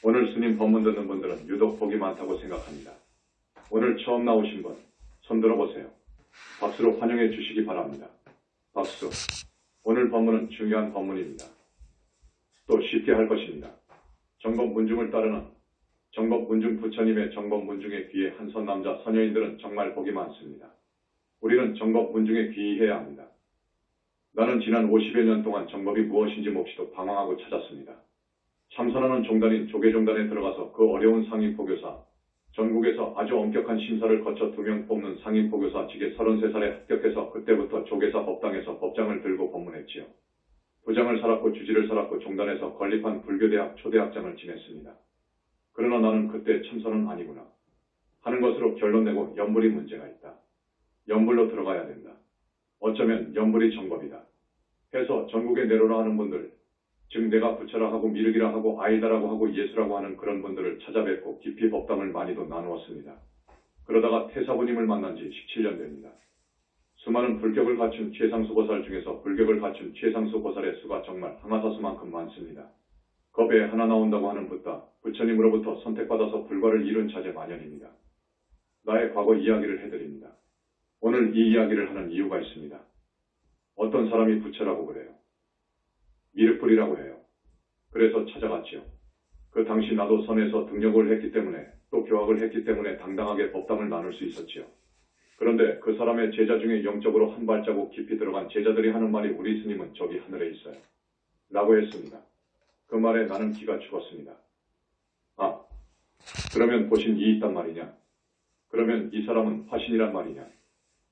오늘 스님 법문 듣는 분들은 유독 복이 많다고 생각합니다. 오늘 처음 나오신 분, 손 들어보세요. 박수로 환영해 주시기 바랍니다. 박수. 오늘 법문은 중요한 법문입니다. 또 쉽게 할 것입니다. 정법문중을 따르는 정법문중 부처님의 정법문중에 귀해 한선 남자 선녀인들은 정말 복이 많습니다. 우리는 정법문중에 귀의해야 합니다. 나는 지난 50여 년 동안 정법이 무엇인지 몹시도 방황하고 찾았습니다. 참선하는 종단인 조계종단에 들어가서 그 어려운 상인포교사, 전국에서 아주 엄격한 심사를 거쳐 2명 뽑는 상인포교사 직에 33살에 합격해서 그때부터 조계사 법당에서 법장을 들고 법문했지요. 부장을 살았고 주지를 살았고 종단에서 건립한 불교대학 초대학장을 지냈습니다. 그러나 나는 그때 참선은 아니구나 하는 것으로 결론 내고 염불이 문제가 있다. 염불로 들어가야 된다. 어쩌면 염불이 정법이다. 해서 전국에 내로라 하는 분들, 즉 내가 부처라 하고 미륵이라 하고 아이다라고 하고 예수라고 하는 그런 분들을 찾아뵙고 깊이 법담을 많이도 나누었습니다. 그러다가 태사부님을 만난 지 17년 됩니다. 수많은 불격을 갖춘 최상수 보살 중에서 불격을 갖춘 최상수 보살의 수가 정말 항아사수만큼 많습니다. 겁에 하나 나온다고 하는 붓다, 부처님으로부터 선택받아서 불과를 이룬 자제 만연입니다. 나의 과거 이야기를 해드립니다. 오늘 이 이야기를 하는 이유가 있습니다. 어떤 사람이 부처라고 그래요. 미륵불이라고 해요. 그래서 찾아갔지요. 그 당시 나도 선에서 등력을 했기 때문에 또 교학을 했기 때문에 당당하게 법담을 나눌 수 있었지요. 그런데 그 사람의 제자 중에 영적으로 한 발자국 깊이 들어간 제자들이 하는 말이 우리 스님은 저기 하늘에 있어요. 라고 했습니다. 그 말에 나는 기가 죽었습니다. 아, 그러면 보신 이 있단 말이냐? 그러면 이 사람은 화신이란 말이냐?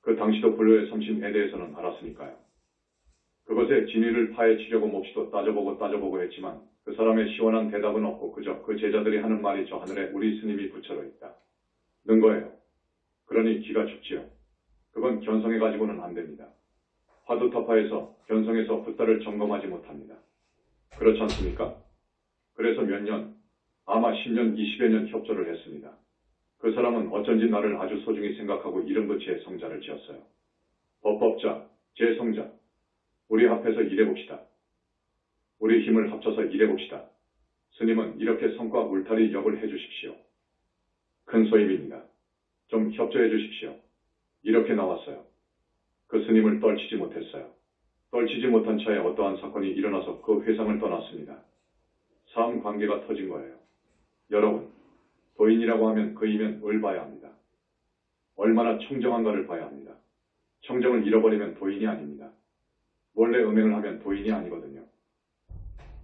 그 당시도 불교의 성심에 대해서는 알았으니까요. 그것의 진위를 파헤치려고 몹시도 따져보고 했지만 그 사람의 시원한 대답은 없고 그저 그 제자들이 하는 말이 저 하늘에 우리 스님이 부처로 있다. 는 거예요. 그러니 기가 죽지요. 그건 견성해가지고는 안 됩니다. 화두타파에서 견성해서 붓다를 점검하지 못합니다. 그렇지 않습니까? 그래서 몇 년, 아마 10년, 20여 년 협조를 했습니다. 그 사람은 어쩐지 나를 아주 소중히 생각하고 이름 붙여 성자를 지었어요. 법법자, 제성자. 우리 앞에서 일해봅시다. 우리 힘을 합쳐서 일해봅시다. 스님은 이렇게 성과 울타리 역을 해주십시오. 큰 소임입니다. 좀 협조해 주십시오. 이렇게 나왔어요. 그 스님을 떨치지 못했어요. 떨치지 못한 차에 어떠한 사건이 일어나서 그 회상을 떠났습니다. 사음 관계가 터진 거예요. 여러분, 도인이라고 하면 그 이면을 봐야 합니다. 얼마나 청정한가를 봐야 합니다. 청정을 잃어버리면 도인이 아닙니다. 몰래 음행을 하면 도인이 아니거든요.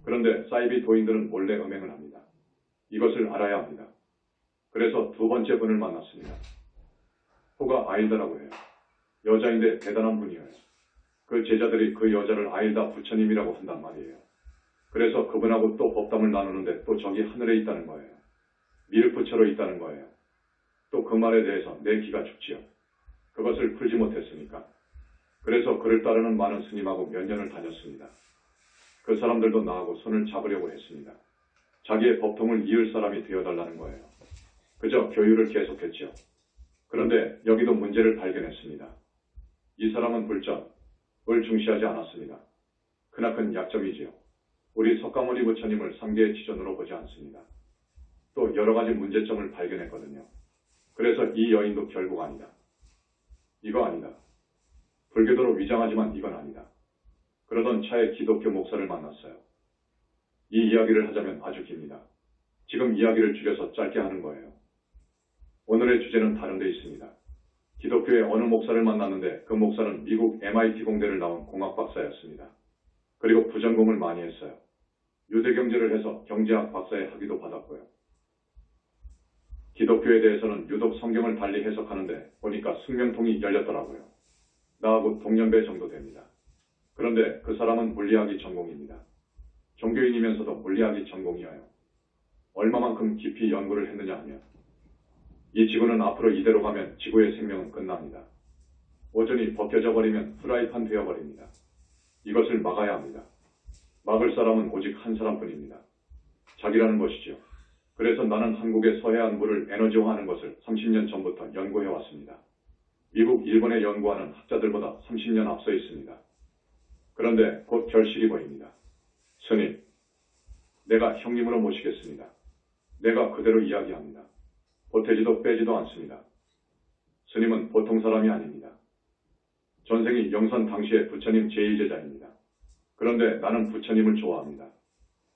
그런데 사이비 도인들은 몰래 음행을 합니다. 이것을 알아야 합니다. 그래서 두 번째 분을 만났습니다. 호가 아일다라고 해요. 여자인데 대단한 분이에요. 그 제자들이 그 여자를 아일다 부처님이라고 한단 말이에요. 그래서 그분하고 또 법담을 나누는데 또 저기 하늘에 있다는 거예요. 미륵부처로 있다는 거예요. 또 그 말에 대해서 내 기가 죽지요. 그것을 풀지 못했으니까. 그래서 그를 따르는 많은 스님하고 몇 년을 다녔습니다. 그 사람들도 나하고 손을 잡으려고 했습니다. 자기의 법통을 이을 사람이 되어달라는 거예요. 그저 교유를 계속했죠. 그런데 여기도 문제를 발견했습니다. 이 사람은 불전을 중시하지 않았습니다. 크나큰 약점이지요. 우리 석가모니 부처님을 상계의 지존으로 보지 않습니다. 또 여러 가지 문제점을 발견했거든요. 그래서 이 여인도 결국 아니다. 이거 아니다. 불교도로 위장하지만 이건 아니다. 그러던 차에 기독교 목사를 만났어요. 이 이야기를 하자면 아주 깁니다. 지금 이야기를 줄여서 짧게 하는 거예요. 오늘의 주제는 다른 데 있습니다. 기독교의 어느 목사를 만났는데 그 목사는 미국 MIT 공대를 나온 공학 박사였습니다. 그리고 부전공을 많이 했어요. 유대경제를 해서 경제학 박사의 학위도 받았고요. 기독교에 대해서는 유독 성경을 달리 해석하는데 보니까 숙명통이 열렸더라고요. 나하고 동년배 정도 됩니다. 그런데 그 사람은 물리학이 전공입니다. 종교인이면서도 물리학이 전공이어요. 얼마만큼 깊이 연구를 했느냐 하면 이 지구는 앞으로 이대로 가면 지구의 생명은 끝납니다. 오존이 벗겨져 버리면 프라이팬 되어버립니다. 이것을 막아야 합니다. 막을 사람은 오직 한 사람뿐입니다. 자기라는 것이죠. 그래서 나는 한국의 서해안물을 에너지화하는 것을 30년 전부터 연구해왔습니다. 미국, 일본에 연구하는 학자들보다 30년 앞서 있습니다. 그런데 곧 결실이 보입니다. 스님, 내가 형님으로 모시겠습니다. 내가 그대로 이야기합니다. 보태지도 빼지도 않습니다. 스님은 보통 사람이 아닙니다. 전생이 영선 당시의 부처님 제1제자입니다. 그런데 나는 부처님을 좋아합니다.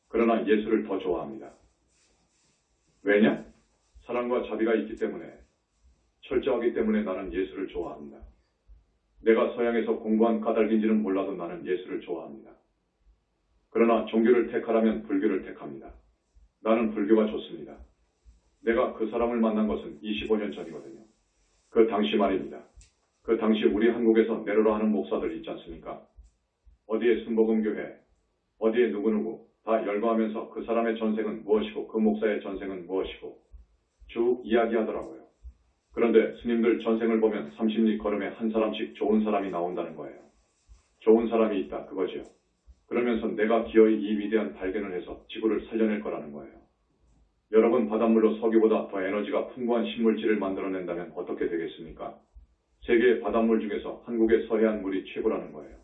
그러나 예수를 더 좋아합니다. 왜냐? 사랑과 자비가 있기 때문에, 철저하기 때문에 나는 예수를 좋아합니다. 내가 서양에서 공부한 까닭인지는 몰라도 나는 예수를 좋아합니다. 그러나 종교를 택하라면 불교를 택합니다. 나는 불교가 좋습니다. 내가 그 사람을 만난 것은 25년 전이거든요. 그 당시 말입니다. 그 당시 우리 한국에서 내로라 하는 목사들 있지 않습니까? 어디에 순복음교회, 어디에 누구누구 다 열거하면서 그 사람의 전생은 무엇이고 그 목사의 전생은 무엇이고 쭉 이야기하더라고요. 그런데 스님들 전생을 보면 30리 걸음에 한 사람씩 좋은 사람이 나온다는 거예요. 좋은 사람이 있다 그거지요. 그러면서 내가 기어이 이 위대한 발견을 해서 지구를 살려낼 거라는 거예요. 여러분 바닷물로 석유보다 더 에너지가 풍부한 식물질을 만들어낸다면 어떻게 되겠습니까? 세계의 바닷물 중에서 한국의 서해안 물이 최고라는 거예요.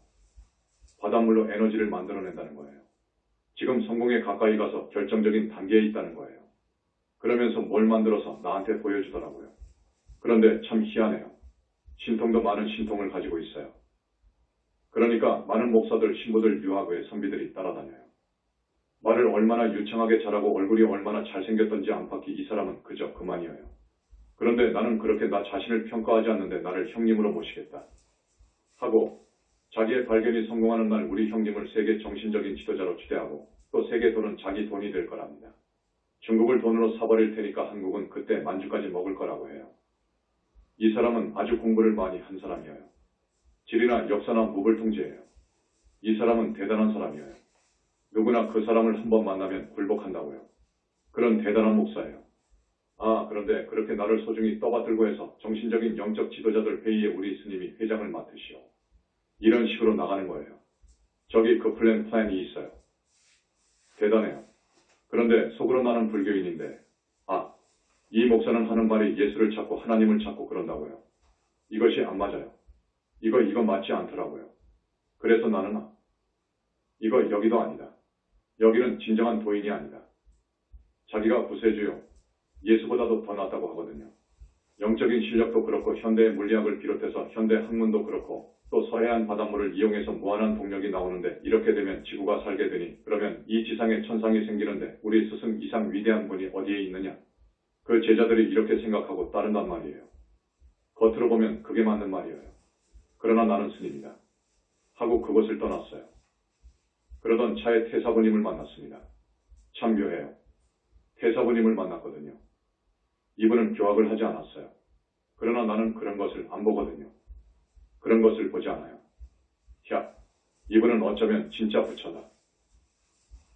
바닷물로 에너지를 만들어낸다는 거예요. 지금 성공에 가까이 가서 결정적인 단계에 있다는 거예요. 그러면서 뭘 만들어서 나한테 보여주더라고요. 그런데 참 희한해요. 신통도 많은 신통을 가지고 있어요. 그러니까 많은 목사들, 신부들, 유학의 선비들이 따라다녀요. 말을 얼마나 유창하게 잘하고 얼굴이 얼마나 잘생겼던지 안팎이 이 사람은 그저 그만이에요. 그런데 나는 그렇게 나 자신을 평가하지 않는데 나를 형님으로 모시겠다 하고 자기의 발견이 성공하는 날 우리 형님을 세계 정신적인 지도자로 추대하고 또 세계 돈은 자기 돈이 될 거랍니다. 중국을 돈으로 사버릴 테니까 한국은 그때 만주까지 먹을 거라고 해요. 이 사람은 아주 공부를 많이 한 사람이에요. 지리나 역사나 무불통제예요. 이 사람은 대단한 사람이에요. 누구나 그 사람을 한번 만나면 굴복한다고요. 그런 대단한 목사예요. 아, 그런데 그렇게 나를 소중히 떠받들고 해서 정신적인 영적 지도자들 회의에 우리 스님이 회장을 맡으시오. 이런 식으로 나가는 거예요. 저기 그 플랜이 있어요. 대단해요. 그런데 속으로 나는 불교인인데, 아, 이 목사는 하는 말이 예수를 찾고 하나님을 찾고 그런다고요. 이것이 안 맞아요. 이거 맞지 않더라고요. 그래서 나는 이거 여기도 아니다. 여기는 진정한 도인이 아니다. 자기가 구세주요. 예수보다도 더 낫다고 하거든요. 영적인 실력도 그렇고 현대의 물리학을 비롯해서 현대 학문도 그렇고 또 서해안 바닷물을 이용해서 무한한 동력이 나오는데 이렇게 되면 지구가 살게 되니 그러면 이 지상에 천상이 생기는데 우리 스승 이상 위대한 분이 어디에 있느냐? 그 제자들이 이렇게 생각하고 따른단 말이에요. 겉으로 보면 그게 맞는 말이에요. 그러나 나는 스님이다. 하고 그곳을 떠났어요. 그러던 차에 태사부님을 만났습니다. 참 묘해요. 태사부님을 만났거든요. 이분은 교학을 하지 않았어요. 그러나 나는 그런 것을 안 보거든요. 그런 것을 보지 않아요. 야, 이분은 어쩌면 진짜 부처다.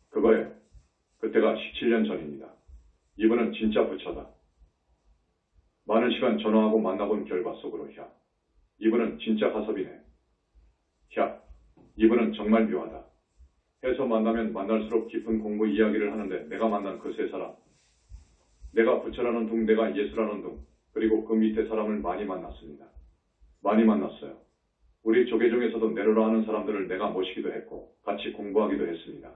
그거예요. 그때가 17년 전입니다. 이분은 진짜 부처다. 많은 시간 전화하고 만나본 결과 속으로 야, 이분은 진짜 가섭이네. 야, 이분은 정말 묘하다. 해서 만나면 만날수록 깊은 공부 이야기를 하는데 내가 만난 그 세 사람. 내가 부처라는 둥, 내가 예수라는 둥, 그리고 그 밑에 사람을 많이 만났습니다. 많이 만났어요. 우리 조계 중에서도 내로라 하는 사람들을 내가 모시기도 했고 같이 공부하기도 했습니다.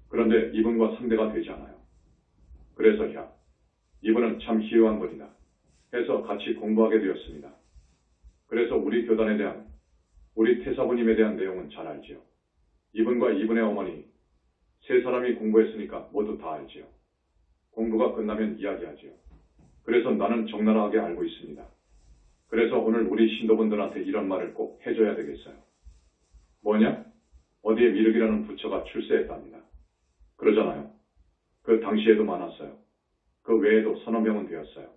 그런데 이분과 상대가 되지 않아요. 그래서 야, 이분은 참 희유한 분이다. 해서 같이 공부하게 되었습니다. 그래서 우리 교단에 대한, 우리 태사부님에 대한 내용은 잘 알지요. 이분과 이분의 어머니, 세 사람이 공부했으니까 모두 다 알지요. 공부가 끝나면 이야기하지요. 그래서 나는 적나라하게 알고 있습니다. 그래서 오늘 우리 신도분들한테 이런 말을 꼭 해줘야 되겠어요. 뭐냐? 어디에 미륵이라는 부처가 출세했답니다. 그러잖아요. 그 당시에도 많았어요. 그 외에도 서너 명은 되었어요.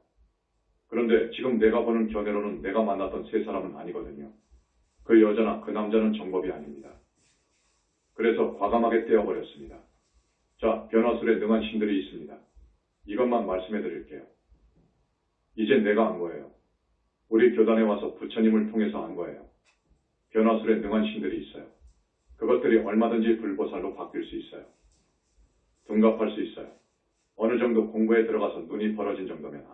그런데 지금 내가 보는 견해로는 내가 만났던 세 사람은 아니거든요. 그 여자나 그 남자는 정법이 아닙니다. 그래서 과감하게 떼어버렸습니다. 자, 변화술에 능한 신들이 있습니다. 이것만 말씀해 드릴게요. 이제 내가 안 거예요. 우리 교단에 와서 부처님을 통해서 안 거예요. 변화술에 능한 신들이 있어요. 그것들이 얼마든지 불보살로 바뀔 수 있어요. 둔갑할 수 있어요. 어느 정도 공부에 들어가서 눈이 벌어진 정도면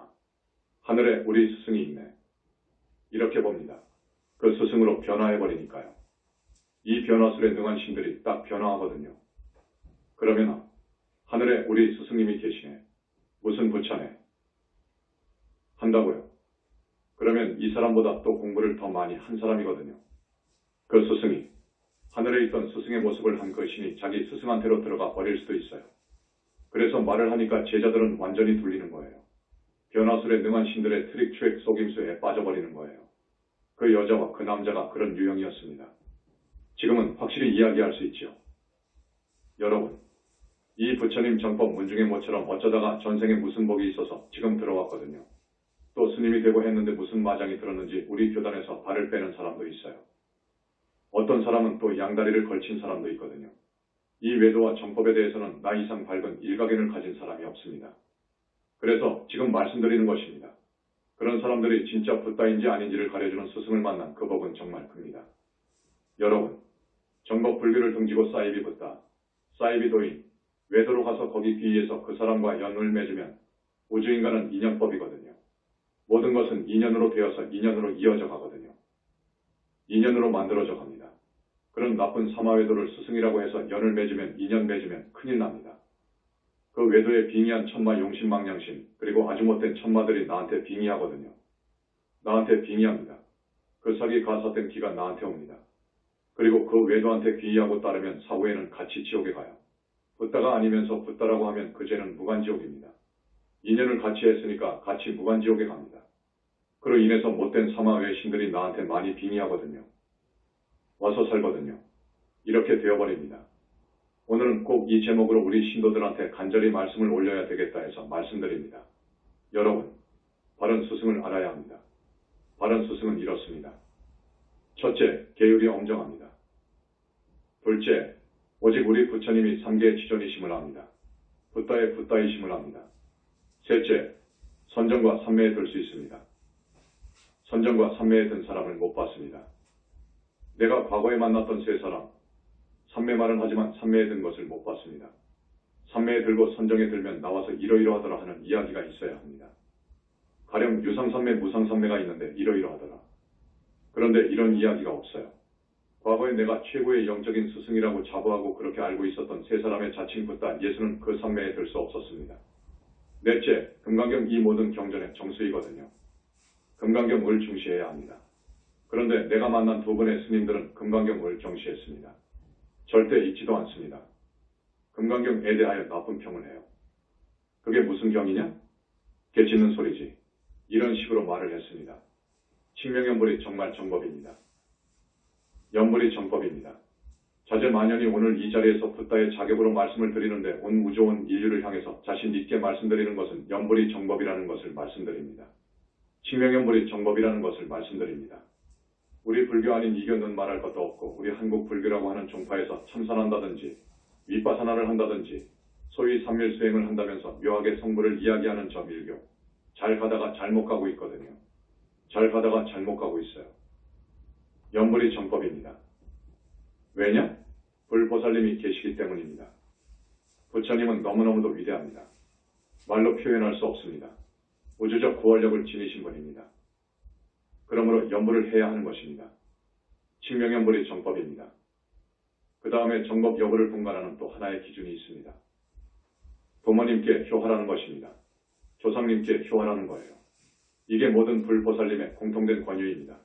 하늘에 우리 스승이 있네. 이렇게 봅니다. 그 스승으로 변화해버리니까요. 이 변화술에 능한 신들이 딱 변화하거든요. 그러면 하늘에 우리 스승님이 계시네. 무슨 부처네? 한다고요? 그러면 이 사람보다 또 공부를 더 많이 한 사람이거든요. 그 스승이 하늘에 있던 스승의 모습을 한 그 신이 자기 스승한테로 들어가 버릴 수도 있어요. 그래서 말을 하니까 제자들은 완전히 둘리는 거예요. 변화술에 능한 신들의 트릭 트랙 속임수에 빠져버리는 거예요. 그 여자와 그 남자가 그런 유형이었습니다. 지금은 확실히 이야기할 수 있지요. 여러분, 이 부처님 정법 문중의 모처럼 어쩌다가 전생에 무슨 복이 있어서 지금 들어왔거든요. 또 스님이 되고 했는데 무슨 마장이 들었는지 우리 교단에서 발을 빼는 사람도 있어요. 어떤 사람은 또 양다리를 걸친 사람도 있거든요. 이 외도와 정법에 대해서는 나 이상 밝은 일가견을 가진 사람이 없습니다. 그래서 지금 말씀드리는 것입니다. 그런 사람들이 진짜 붓다인지 아닌지를 가려주는 스승을 만난 그 복은 정말 큽니다. 여러분, 정법 불교를 등지고 사이비 붓다, 사이비 도인, 외도로 가서 거기 귀의해서 그 사람과 연을 맺으면 우주인간은 인연법이거든요. 모든 것은 인연으로 되어서 인연으로 이어져 가거든요. 인연으로 만들어져 갑니다. 그런 나쁜 사마외도를 스승이라고 해서 연을 맺으면 인연 맺으면 큰일 납니다. 그 외도에 빙의한 천마 용신망량신 그리고 아주 못된 천마들이 나한테 빙의하거든요. 나한테 빙의합니다. 그 사기 가사된 기가 나한테 옵니다. 그리고 그 외도한테 귀의하고 따르면 사후에는 같이 지옥에 가요. 붓다가 아니면서 붓다라고 하면 그 죄는 무간지옥입니다. 인연을 같이 했으니까 같이 무간지옥에 갑니다. 그로 인해서 못된 사마외 신들이 나한테 많이 빙의하거든요. 와서 살거든요. 이렇게 되어버립니다. 오늘은 꼭 이 제목으로 우리 신도들한테 간절히 말씀을 올려야 되겠다 해서 말씀드립니다. 여러분, 바른 스승을 알아야 합니다. 바른 스승은 이렇습니다. 첫째, 계율이 엄정합니다. 둘째, 오직 우리 부처님이 삼계의 지존이심을 합니다. 붓다의 붓다이심을 합니다. 셋째, 선정과 삼매에 들 수 있습니다. 선정과 삼매에 든 사람을 못 봤습니다. 내가 과거에 만났던 세 사람, 삼매 말은 하지만 삼매에 든 것을 못 봤습니다. 삼매에 들고 선정에 들면 나와서 이러이러하더라 하는 이야기가 있어야 합니다. 가령 유상삼매, 무상삼매가 있는데 이러이러하더라. 그런데 이런 이야기가 없어요. 과거에 내가 최고의 영적인 스승이라고 자부하고 그렇게 알고 있었던 세 사람의 자칭 붓다 예수는 그 삼매에 들 수 없었습니다. 넷째, 금강경 이 모든 경전의 정수이거든요. 금강경을 중시해야 합니다. 그런데 내가 만난 두 분의 스님들은 금강경을 정시했습니다. 절대 읽지도 않습니다. 금강경에 대하여 나쁜 평을 해요. 그게 무슨 경이냐? 개짖는 소리지. 이런 식으로 말을 했습니다. 칭명연불이 정말 정법입니다. 연불이 정법입니다. 자제만연히 오늘 이 자리에서 붓다의 자격으로 말씀을 드리는데 온 우주 온 인류를 향해서 자신 있게 말씀드리는 것은 연불이 정법이라는 것을 말씀드립니다. 칭명연불이 정법이라는 것을 말씀드립니다. 우리 불교 아닌 이견은 말할 것도 없고 우리 한국 불교라고 하는 종파에서 참선한다든지 윗바사나를 한다든지 소위 삼밀수행을 한다면서 묘하게 성불을 이야기하는 저 밀교. 잘 가다가 잘못 가고 있거든요. 잘 가다가 잘못 가고 있어요. 연불이 정법입니다. 왜냐? 불보살님이 계시기 때문입니다. 부처님은 너무너무도 위대합니다. 말로 표현할 수 없습니다. 우주적 구원력을 지니신 분입니다. 그러므로 연불을 해야 하는 것입니다. 칭명연불이 정법입니다. 그 다음에 정법 여부를 분간하는 또 하나의 기준이 있습니다. 부모님께 효하라는 것입니다. 조상님께 효하라는 거예요. 이게 모든 불보살님의 공통된 권유입니다.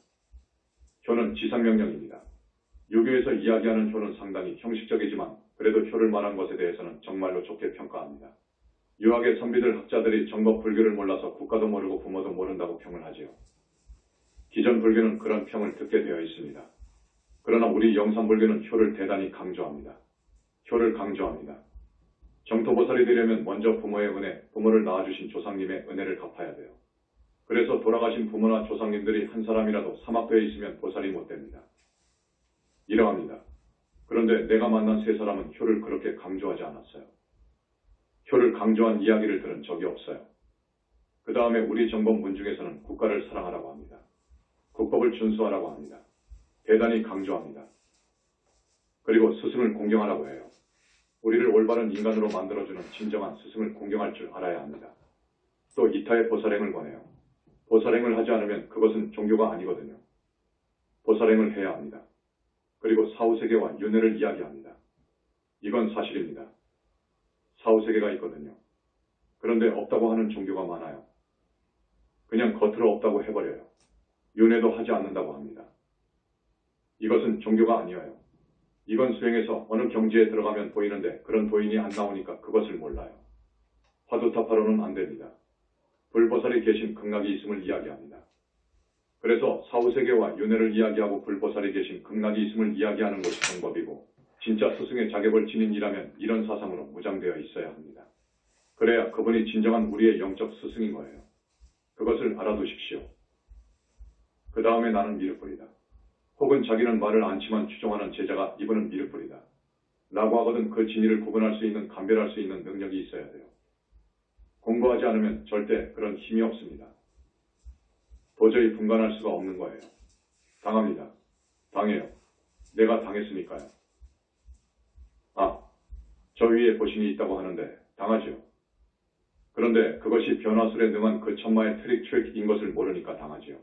효는 지상명령입니다. 유교에서 이야기하는 효는 상당히 형식적이지만 그래도 효를 말한 것에 대해서는 정말로 좋게 평가합니다. 유학의 선비들 학자들이 정법 불교를 몰라서 국가도 모르고 부모도 모른다고 평을 하지요. 기존 불교는 그런 평을 듣게 되어 있습니다. 그러나 우리 영산불교는 효를 대단히 강조합니다. 효를 강조합니다. 정토보살이 되려면 먼저 부모의 은혜, 부모를 낳아주신 조상님의 은혜를 갚아야 돼요. 그래서 돌아가신 부모나 조상님들이 한 사람이라도 사막도에 있으면 보살이 못 됩니다. 이러합니다. 그런데 내가 만난 세 사람은 효를 그렇게 강조하지 않았어요. 효를 강조한 이야기를 들은 적이 없어요. 그 다음에 우리 정법 문중에서는 국가를 사랑하라고 합니다. 국법을 준수하라고 합니다. 대단히 강조합니다. 그리고 스승을 공경하라고 해요. 우리를 올바른 인간으로 만들어주는 진정한 스승을 공경할 줄 알아야 합니다. 또 이타의 보살행을 권해요. 보살행을 하지 않으면 그것은 종교가 아니거든요. 보살행을 해야 합니다. 그리고 사후세계와 윤회를 이야기합니다. 이건 사실입니다. 사후세계가 있거든요. 그런데 그런데 없다고 하는 종교가 많아요. 그냥 겉으로 없다고 해버려요. 윤회도 하지 않는다고 합니다. 이것은 종교가 아니에요. 이건 수행에서 어느 경지에 들어가면 보이는데 그런 도인이 안 나오니까 그것을 몰라요. 화두타파로는 안 됩니다. 불보살이 계신 극락이 있음을 이야기합니다. 그래서 사후세계와 윤회를 이야기하고 불보살이 계신 극락이 있음을 이야기하는 것이 정법이고 진짜 스승의 자격을 지닌 이라면 이런 사상으로 무장되어 있어야 합니다. 그래야 그분이 진정한 우리의 영적 스승인 거예요. 그것을 알아두십시오. 그 다음에 나는 미륵불이다. 혹은 자기는 말을 않지만 추종하는 제자가 이분은 미륵불이다. 라고 하거든 그 진리를 구분할 수 있는 감별할 수 있는 능력이 있어야 돼요. 공부하지 않으면 절대 그런 힘이 없습니다. 도저히 분간할 수가 없는 거예요. 당합니다. 당해요. 내가 당했으니까요. 아, 저 위에 보신이 있다고 하는데 당하지요. 그런데 그것이 변화술에 능한 그 천마의 트릭인 것을 모르니까 당하지요.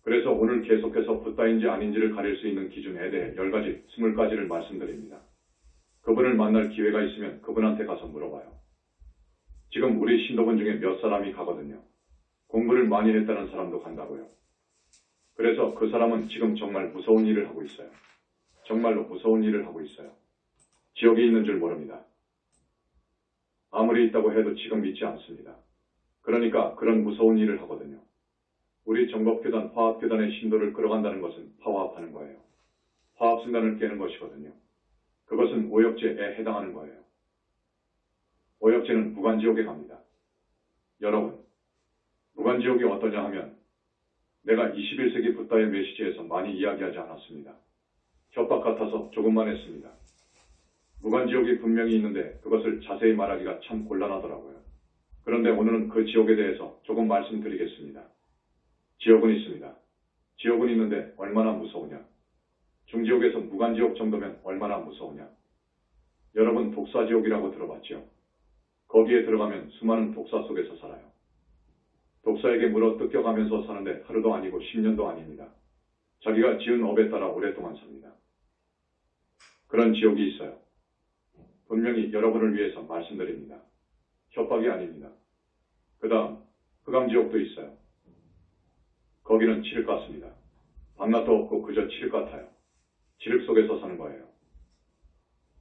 그래서 오늘 계속해서 붓다인지 아닌지를 가릴 수 있는 기준에 대해 10가지, 20가지를 말씀드립니다. 그분을 만날 기회가 있으면 그분한테 가서 물어봐요. 지금 우리 신도분 중에 몇 사람이 가거든요. 공부를 많이 했다는 사람도 간다고요. 그래서 그 사람은 지금 정말 무서운 일을 하고 있어요. 정말로 무서운 일을 하고 있어요. 지옥에 있는 줄 모릅니다. 아무리 있다고 해도 지금 믿지 않습니다. 그러니까 그런 무서운 일을 하거든요. 우리 정법교단, 화합교단의 신도를 끌어간다는 것은 파화합하는 거예요. 화합순간을 깨는 것이거든요. 그것은 오역죄에 해당하는 거예요. 오역죄는 무간지옥에 갑니다. 여러분, 무간지옥이 어떠냐 하면 내가 21세기 붓다의 메시지에서 많이 이야기하지 않았습니다. 협박 같아서 조금만 했습니다. 무간지옥이 분명히 있는데 그것을 자세히 말하기가 참 곤란하더라고요. 그런데 오늘은 그 지옥에 대해서 조금 말씀드리겠습니다. 지옥은 있습니다. 지옥은 있는데 얼마나 무서우냐. 중지옥에서 무간지옥 정도면 얼마나 무서우냐. 여러분 독사지옥이라고 들어봤죠? 거기에 들어가면 수많은 독사 속에서 살아요. 독사에게 물어 뜯겨가면서 사는데 하루도 아니고 10년도 아닙니다. 자기가 지은 업에 따라 오랫동안 삽니다. 그런 지옥이 있어요. 분명히 여러분을 위해서 말씀드립니다. 협박이 아닙니다. 그 다음 흑암지옥도 있어요. 거기는 칠흑 같습니다. 밤낮도 없고 그저 칠흑 같아요. 칠흑 속에서 사는 거예요.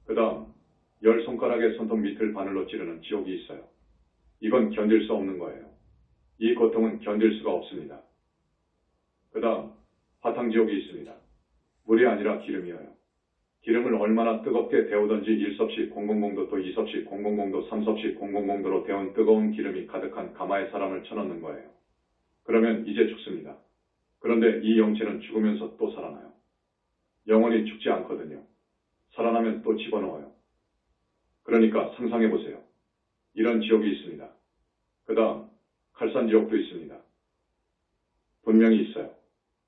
그 다음 10손가락의 손톱 밑을 바늘로 찌르는 지옥이 있어요. 이건 견딜 수 없는 거예요. 이 고통은 견딜 수가 없습니다. 그 다음 화탕지옥이 있습니다. 물이 아니라 기름이에요. 기름을 얼마나 뜨겁게 데우던지 1섭씨 000도 또 2섭씨 000도 3섭씨 000도로 데운 뜨거운 기름이 가득한 가마에 사람을 쳐넣는 거예요. 그러면 이제 죽습니다. 그런데 이 영체는 죽으면서 또 살아나요. 영원히 죽지 않거든요. 살아나면 또 집어넣어요. 그러니까 상상해보세요. 이런 지옥이 있습니다. 그 다음 칼산지옥도 있습니다. 분명히 있어요.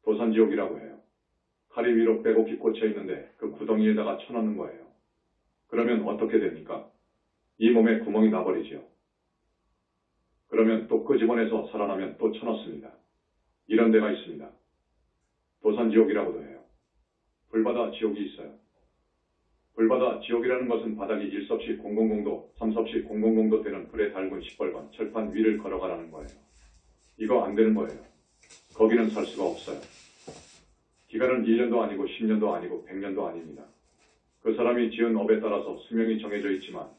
도산지옥이라고 해요. 칼이 위로 빼곡히 꽂혀 있는데 그 구덩이에다가 쳐넣는 거예요. 그러면 어떻게 됩니까? 이 몸에 구멍이 나버리지요. 그러면 또 끄집어내서 살아나면 또 쳐넣습니다. 이런 데가 있습니다. 도산지옥이라고도 해요. 불바다 지옥이 있어요. 불바다 지옥이라는 것은 바닥이 1섭씨 000도, 3섭씨 000도 되는 불에 달군 시뻘건 철판 위를 걸어가라는 거예요. 이거 안 되는 거예요. 거기는 살 수가 없어요. 기간은 1년도 아니고 10년도 아니고 100년도 아닙니다. 그 사람이 지은 업에 따라서 수명이 정해져 있지만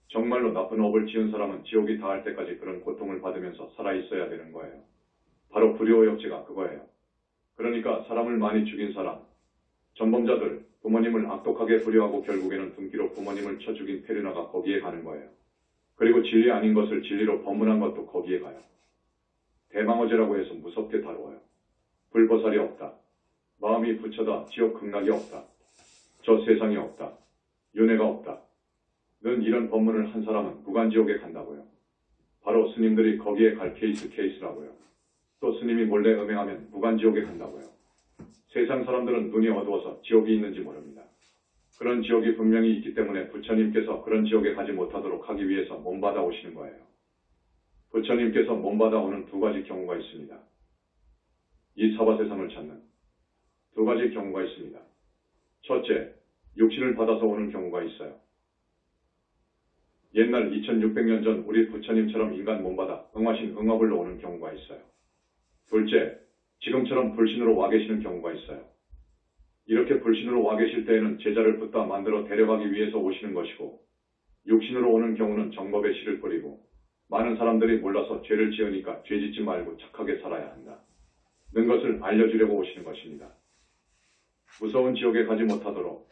정말로 나쁜 업을 지은 사람은 지옥이 닿을 때까지 그런 고통을 받으면서 살아있어야 되는 거예요. 바로 불효역죄가 그거예요. 그러니까 사람을 많이 죽인 사람, 전범자들, 부모님을 악독하게 불효하고 결국에는 등기로 부모님을 쳐 죽인 페르나가 거기에 가는 거예요. 그리고 진리 아닌 것을 진리로 법문한 것도 거기에 가요. 대망어죄라고 해서 무섭게 다루어요. 불보살이 없다. 마음이 부처다. 지옥 극락이 없다. 저 세상이 없다. 윤회가 없다. 는 이런 법문을 한 사람은 무간지옥에 간다고요. 바로 스님들이 거기에 갈 케이스라고요. 또 스님이 몰래 음행하면 무간지옥에 간다고요. 세상 사람들은 눈이 어두워서 지옥이 있는지 모릅니다. 그런 지옥이 분명히 있기 때문에 부처님께서 그런 지옥에 가지 못하도록 하기 위해서 몸받아 오시는 거예요. 부처님께서 몸받아 오는 두 가지 경우가 있습니다. 이 사바세상을 찾는 두 가지 경우가 있습니다. 첫째, 육신을 받아서 오는 경우가 있어요. 옛날 2600년 전 우리 부처님처럼 인간 몸받아 응화신 응화불로 오는 경우가 있어요. 둘째, 지금처럼 불신으로 와 계시는 경우가 있어요. 이렇게 불신으로 와 계실 때에는 제자를 붙다 만들어 데려가기 위해서 오시는 것이고, 육신으로 오는 경우는 정법의 씨를 뿌리고 많은 사람들이 몰라서 죄를 지으니까 죄 짓지 말고 착하게 살아야 한다 는 것을 알려주려고 오시는 것입니다. 무서운 지옥에 가지 못하도록,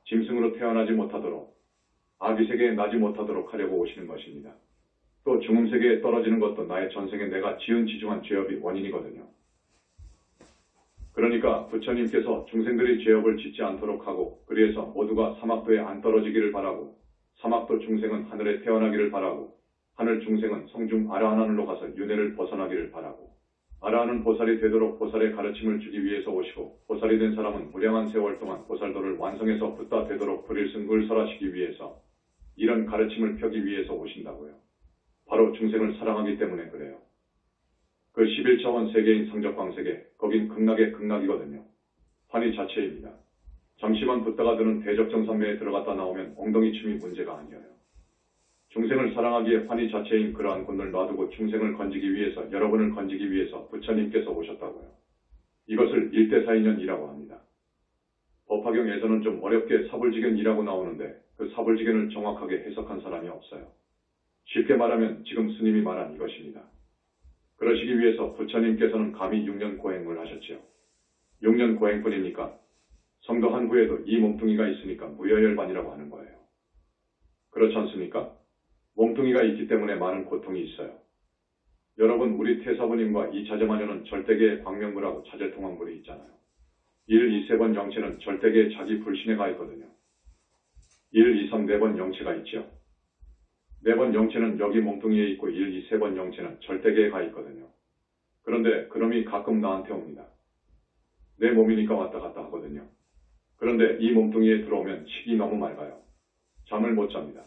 짐승으로 태어나지 못하도록, 아비세계에 나지 못하도록 하려고 오시는 것입니다. 또 중음세계에 떨어지는 것도 나의 전생에 내가 지은 지중한 죄업이 원인이거든요. 그러니까 부처님께서 중생들이 죄업을 짓지 않도록 하고, 그리해서 모두가 사막도에 안 떨어지기를 바라고, 사막도 중생은 하늘에 태어나기를 바라고, 하늘 중생은 성중 아라하나늘로 가서 윤회를 벗어나기를 바라고, 아라하는 보살이 되도록 보살의 가르침을 주기 위해서 오시고, 보살이 된 사람은 무량한 세월 동안 보살도를 완성해서 붓다 되도록 불일승을 설하시기 위해서 이런 가르침을 펴기 위해서 오신다고요. 바로 중생을 사랑하기 때문에 그래요. 그 11차원 세계인 상적광세계, 거긴 극락의 극락이거든요. 환희 자체입니다. 잠시만 붙다가 드는 대적정산매에 들어갔다 나오면 엉덩이 춤이 문제가 아니에요. 중생을 사랑하기에 환희 자체인 그러한 군을 놔두고 중생을 건지기 위해서, 여러분을 건지기 위해서 부처님께서 오셨다고요. 이것을 일대사인연이라고 합니다. 법화경에서는 좀 어렵게 사불지견이라고 나오는데 그 사불지견을 정확하게 해석한 사람이 없어요. 쉽게 말하면 지금 스님이 말한 이것입니다. 그러시기 위해서 부처님께서는 감히 6년 고행을 하셨지요. 6년 고행뿐입니까? 성도한 후에도 이 몸뚱이가 있으니까 무여열반이라고 하는 거예요. 그렇지 않습니까? 몸뚱이가 있기 때문에 많은 고통이 있어요. 여러분, 우리 태사부님과 이 자제마녀는 절대계의 광명불하고 자제통왕불이 있잖아요. 1, 2, 3번 영체는 절대계의 자기 불신에 가 있거든요. 1, 2, 3, 4번 영체가 있죠. 4번 영체는 여기 몸뚱이에 있고 1, 2, 3번 영체는 절대계에 가 있거든요. 그런데 그놈이 가끔 나한테 옵니다. 내 몸이니까 왔다 갔다 하거든요. 그런데 이 몸뚱이에 들어오면 식이 너무 맑아요. 잠을 못 잡니다.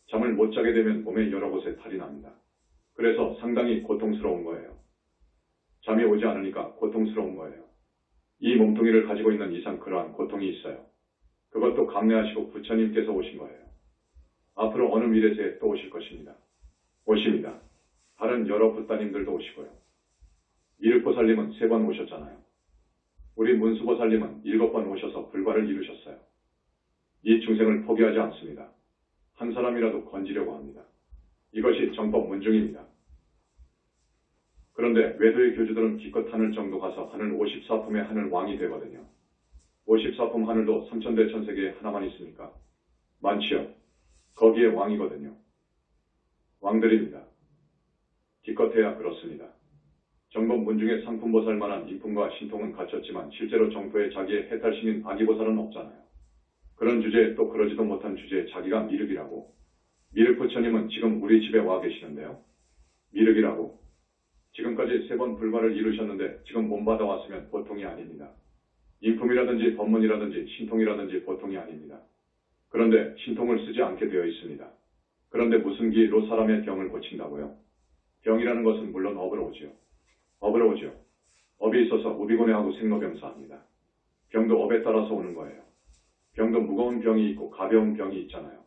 잠을 못 자게 되면 몸의 여러 곳에 탈이 납니다. 그래서 상당히 고통스러운 거예요. 잠이 오지 않으니까 고통스러운 거예요. 이 몸뚱이를 가지고 있는 이상 그러한 고통이 있어요. 그것도 감내하시고 부처님께서 오신 거예요. 앞으로 어느 미래세에 또 오실 것입니다. 오십니다. 다른 여러 붓다님들도 오시고요. 미륵보살님은 3번 오셨잖아요. 우리 문수보살님은 7번 오셔서 불과를 이루셨어요. 이 중생을 포기하지 않습니다. 한 사람이라도 건지려고 합니다. 이것이 정법 문중입니다. 그런데 외도의 교주들은 기껏 하늘 정도 가서 하늘 54품의 하늘 왕이 되거든요. 54품 하늘도 3000대천세계에 하나만 있습니까? 많지요. 거기에 왕이거든요. 왕들입니다. 기껏해야 그렇습니다. 정법 문중의 상품보살만한 인품과 신통은 갖췄지만 실제로 정토에 자기의 해탈신인 아기보살은 없잖아요. 그런 주제에 또 그러지도 못한 주제에 자기가 미륵이라고. 미륵부처님은 지금 우리 집에 와 계시는데요. 미륵이라고. 지금까지 3번 불과를 이루셨는데 지금 몸받아 왔으면 보통이 아닙니다. 인품이라든지 법문이라든지 신통이라든지 보통이 아닙니다. 그런데 신통을 쓰지 않게 되어 있습니다. 그런데 무슨 기로 사람의 병을 고친다고요? 병이라는 것은 물론 업으로 오지요. 업으로 오죠. 업이 있어서 우비고뇌하고 생로병사합니다. 병도 업에 따라서 오는 거예요. 병도 무거운 병이 있고 가벼운 병이 있잖아요.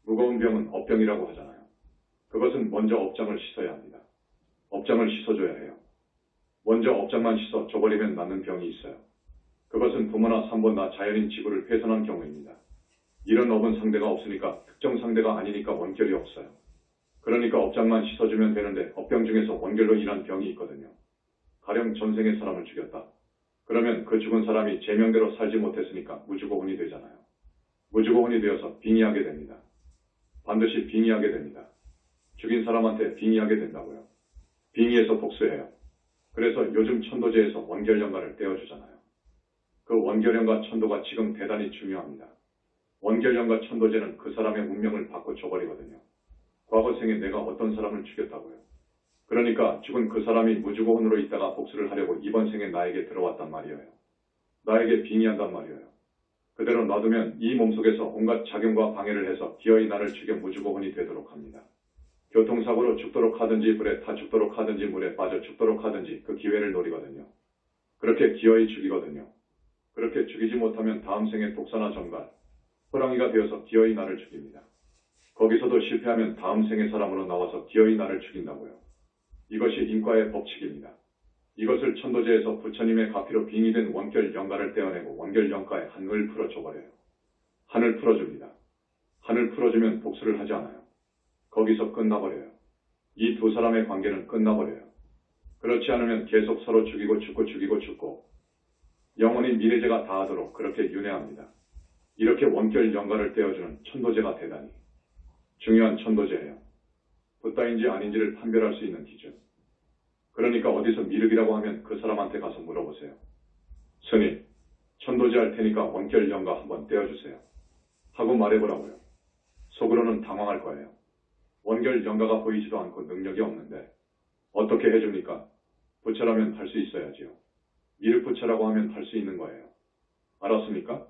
무거운 병은 업병이라고 하잖아요. 그것은 먼저 업장을 씻어야 합니다. 업장을 씻어줘야 해요. 먼저 업장만 씻어 줘버리면 낫는 병이 있어요. 그것은 부모나 산모나 자연인 지구를 훼손한 경우입니다. 이런 업은 상대가 없으니까, 특정 상대가 아니니까 원결이 없어요. 그러니까 업장만 씻어주면 되는데 업병 중에서 원결로 일한 병이 있거든요. 가령 전생에 사람을 죽였다. 그러면 그 죽은 사람이 제명대로 살지 못했으니까 무주고혼이 되잖아요. 무주고혼이 되어서 빙의하게 됩니다. 반드시 빙의하게 됩니다. 죽인 사람한테 빙의하게 된다고요. 빙의해서 복수해요. 그래서 요즘 천도제에서 원결연가를 떼어주잖아요. 그 원결연가 천도가 지금 대단히 중요합니다. 원결연가 천도제는 그 사람의 운명을 바꿔줘버리거든요. 과거 생에 내가 어떤 사람을 죽였다고요. 그러니까 죽은 그 사람이 무주고혼으로 있다가 복수를 하려고 이번 생에 나에게 들어왔단 말이에요. 나에게 빙의한단 말이에요. 그대로 놔두면 이 몸속에서 온갖 작용과 방해를 해서 기어이 나를 죽여 무주고혼이 되도록 합니다. 교통사고로 죽도록 하든지 불에 타 죽도록 하든지 물에 빠져 죽도록 하든지 그 기회를 노리거든요. 그렇게 기어이 죽이거든요. 그렇게 죽이지 못하면 다음 생에 독사나 정갈, 호랑이가 되어서 기어이 나를 죽입니다. 거기서도 실패하면 다음 생의 사람으로 나와서 기어이 나를 죽인다고요. 이것이 인과의 법칙입니다. 이것을 천도제에서 부처님의 가피로 빙의된 원결 영가를 떼어내고 원결 영가에 한을 풀어줘버려요. 한을 풀어줍니다. 한을 풀어주면 복수를 하지 않아요. 거기서 끝나버려요. 이 두 사람의 관계는 끝나버려요. 그렇지 않으면 계속 서로 죽이고 죽고 죽이고 죽고 영원히 미래제가 다하도록 그렇게 윤회합니다. 이렇게 원결 영가를 떼어주는 천도제가 대단히 중요한 천도제예요. 붓다인지 아닌지를 판별할 수 있는 기준. 그러니까 어디서 미륵이라고 하면 그 사람한테 가서 물어보세요. 스님, 천도제 할 테니까 원결 영가 한번 떼어주세요. 하고 말해보라고요. 속으로는 당황할 거예요. 원결 영가가 보이지도 않고 능력이 없는데 어떻게 해줍니까? 부처라면 할 수 있어야지요. 미륵 부처라고 하면 할 수 있는 거예요. 알았습니까?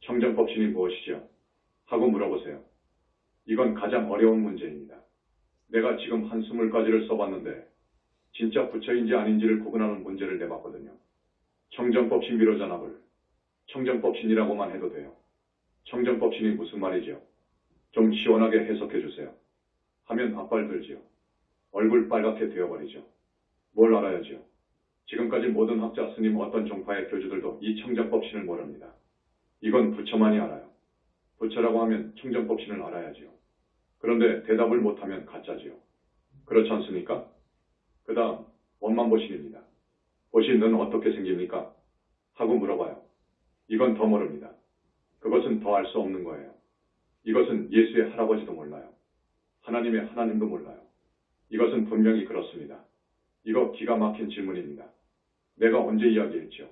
청정법신이 무엇이죠? 하고 물어보세요. 이건 가장 어려운 문제입니다. 내가 지금 한 20가지를 써봤는데 진짜 부처인지 아닌지를 구분하는 문제를 내봤거든요. 청정법신 비로자납을 청정법신이라고만 해도 돼요. 청정법신이 무슨 말이죠? 좀 시원하게 해석해 주세요. 하면 앞발 들지요. 얼굴 빨갛게 되어버리죠. 뭘 알아야지요? 지금까지 모든 학자, 스님, 어떤 종파의 교주들도 이 청정법신을 모릅니다. 이건 부처만이 알아요. 부처라고 하면 청정법신을 알아야지요. 그런데 대답을 못하면 가짜지요. 그렇지 않습니까? 그 다음 원만보신입니다. 보신은 어떻게 생깁니까? 하고 물어봐요. 이건 더 모릅니다. 그것은 더 알 수 없는 거예요. 이것은 예수의 할아버지도 몰라요. 하나님의 하나님도 몰라요. 이것은 분명히 그렇습니다. 이거 기가 막힌 질문입니다. 내가 언제 이야기했죠?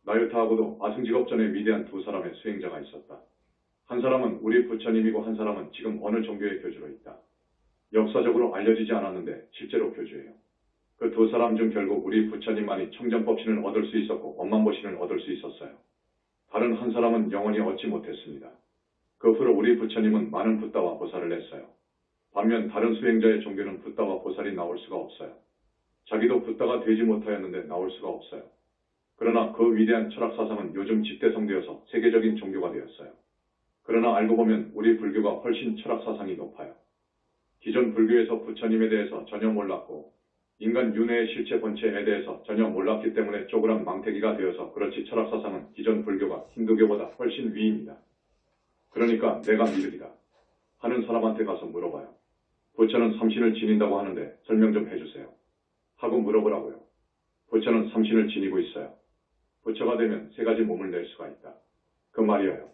나유타하고도 아승직업 전에 위대한 두 사람의 수행자가 있었다. 한 사람은 우리 부처님이고 한 사람은 지금 어느 종교의 교주로 있다. 역사적으로 알려지지 않았는데 실제로 교주예요. 그 두 사람 중 결국 우리 부처님만이 청정법신을 얻을 수 있었고 원만보신을 얻을 수 있었어요. 다른 한 사람은 영원히 얻지 못했습니다. 그 후로 우리 부처님은 많은 붓다와 보살을 했어요. 반면 다른 수행자의 종교는 붓다와 보살이 나올 수가 없어요. 자기도 붓다가 되지 못하였는데 나올 수가 없어요. 그러나 그 위대한 철학 사상은 요즘 집대성되어서 세계적인 종교가 되었어요. 그러나 알고 보면 우리 불교가 훨씬 철학 사상이 높아요. 기존 불교에서 부처님에 대해서 전혀 몰랐고 인간 윤회의 실체 본체에 대해서 전혀 몰랐기 때문에 쪼그란 망태기가 되어서 그렇지 철학 사상은 기존 불교가 힌두교보다 훨씬 위입니다. 그러니까 내가 미륵이다 하는 사람한테 가서 물어봐요. 부처는 삼신을 지닌다고 하는데 설명 좀 해주세요. 하고 물어보라고요. 부처는 삼신을 지니고 있어요. 부처가 되면 3가지 몸을 낼 수가 있다. 그 말이에요.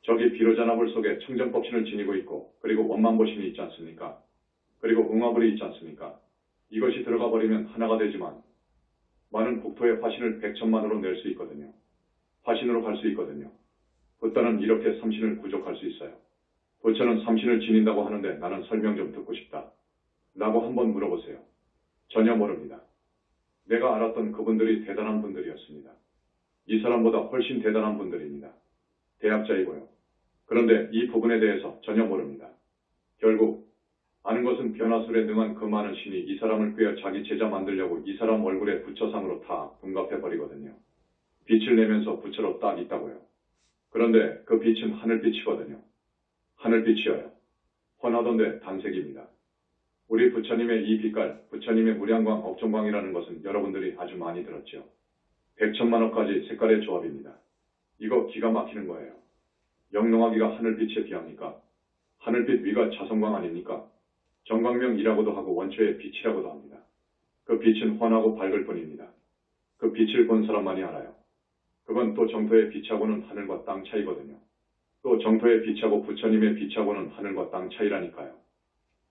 저기 비로자나불 속에 청정법신을 지니고 있고 그리고 원만보신이 있지 않습니까? 그리고 응화불이 있지 않습니까? 이것이 들어가 버리면 하나가 되지만 많은 국토의 화신을 100천만으로 낼 수 있거든요. 화신으로 갈 수 있거든요. 붓다는 이렇게 삼신을 구족할 수 있어요. 부처는 삼신을 지닌다고 하는데 나는 설명 좀 듣고 싶다. 라고 한번 물어보세요. 전혀 모릅니다. 내가 알았던 그분들이 대단한 분들이었습니다. 이 사람보다 훨씬 대단한 분들입니다. 대학자이고요. 그런데 이 부분에 대해서 전혀 모릅니다. 결국 아는 것은 변화술에 능한 그 많은 신이 이 사람을 꿰어 자기 제자 만들려고 이 사람 얼굴에 부처상으로 다 둔갑해버리거든요. 빛을 내면서 부처로 딱 있다고요. 그런데 그 빛은 하늘빛이거든요. 하늘빛이어요. 훤하던데 단색입니다. 우리 부처님의 이 빛깔, 부처님의 무량광, 업종광이라는 것은 여러분들이 아주 많이 들었죠. 100천만억까지 색깔의 조합입니다. 이거 기가 막히는 거예요. 영롱하기가 하늘빛에 비합니까? 하늘빛 위가 자성광 아닙니까? 정광명이라고도 하고 원초의 빛이라고도 합니다. 그 빛은 훤하고 밝을 뿐입니다. 그 빛을 본 사람만이 알아요. 그건 또 정토의 빛하고는 하늘과 땅 차이거든요. 또 정토의 빛하고 부처님의 빛하고는 하늘과 땅 차이라니까요.